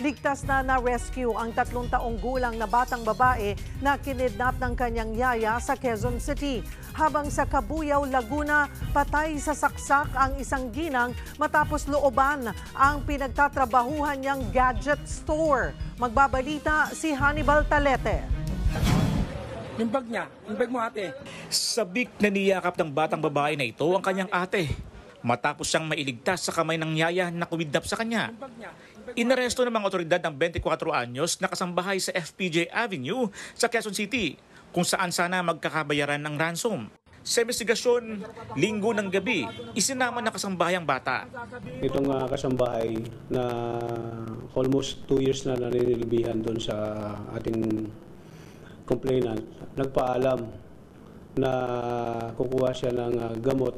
Ligtas na na-rescue ang 3 taong gulang na batang babae na kinidnap ng kanyang yaya sa Quezon City. Habang sa Cabuyao, Laguna, patay sa saksak ang isang ginang matapos looban ang pinagtatrabahuhan niyang gadget store. Magbabalita si Hannibal Talete. Yung bag mo ate. Sabik na niyakap ng batang babae na ito ang kanyang ate matapos siyang mailigtas sa kamay ng yaya na kumidnap sa kanya. Inaresto ng mga otoridad ng 24 anyos na kasambahay sa FPJ Avenue sa Quezon City kung saan sana magkakabayaran ng ransom. Sa investigasyon, linggo ng gabi, isinama na kasambahay ang bata. Itong kasambahay na almost 2 years na naninilbihan doon sa ating complainant, nagpaalam na kukuha siya ng gamot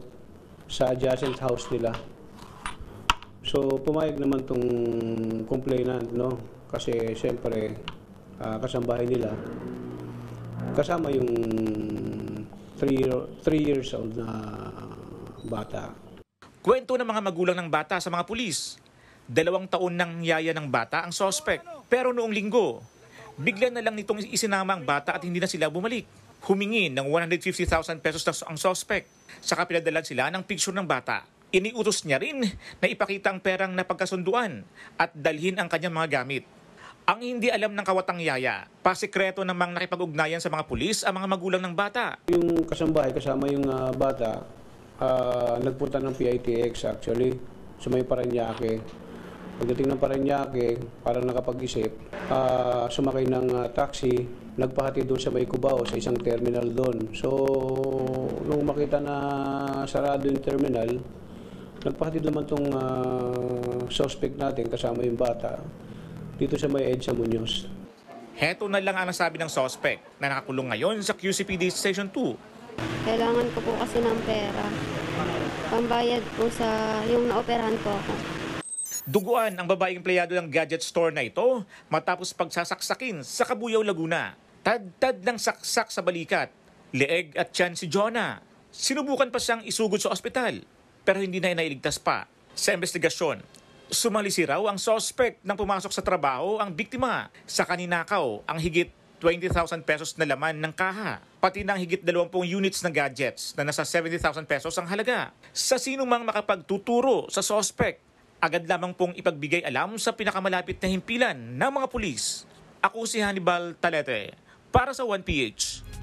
sa adjacent house nila. So pumayag naman tong complainant, no? Kasi siyempre kasambahay nila kasama yung 3 years old na bata. Kwento ng mga magulang ng bata sa mga pulis. 2 taon ng yaya ng bata ang suspect. Pero noong linggo, bigla na lang nitong isinama ang bata at hindi na sila bumalik. Humingi ng 150,000 pesos ang suspect. Saka pinadalan sila ng picture ng bata. Iniutos niya rin na ipakita ang perang napagkasunduan at dalhin ang kanyang mga gamit. Ang hindi alam ng kawatang yaya, pasikreto namang nakipag-ugnayan sa mga pulis ang mga magulang ng bata. Yung kasambahay kasama yung bata, nagpunta ng PITX actually, sa may Parañaque. Pagdating ng Parañaque, parang nakapag-isip, sumakay ng taxi, nagpahati doon sa may Cubao, sa isang terminal doon. So, nung makita na sarado yung terminal, nagpahatid naman itong suspect natin kasama yung bata dito sa may EDSA Muñoz. Heto na lang ang nasabi ng suspect na nakakulong ngayon sa QCPD Station 2. Kailangan ko po kasi ng pera. Pambayad po sa yung naoperahan ko ako. Duguan ang babaeng empleyado ng gadget store na ito matapos pagsasaksakin sa Cabuyao, Laguna. Tad-tad ng saksak sa balikat, leeg at tiyan si Jonah. Sinubukan pa siyang isugod sa ospital pero hindi na inailigtas pa. Sa investigasyon, sumalisi raw ang suspect nang pumasok sa trabaho ang biktima sa kaninakaw ang higit 20,000 pesos na laman ng kaha, pati ng higit 20 units ng gadgets na nasa 70,000 pesos ang halaga. Sa sino mang makapagtuturo sa suspect, agad lamang pong ipagbigay alam sa pinakamalapit na himpilan ng mga pulis. Ako si Hannibal Talete para sa 1PH.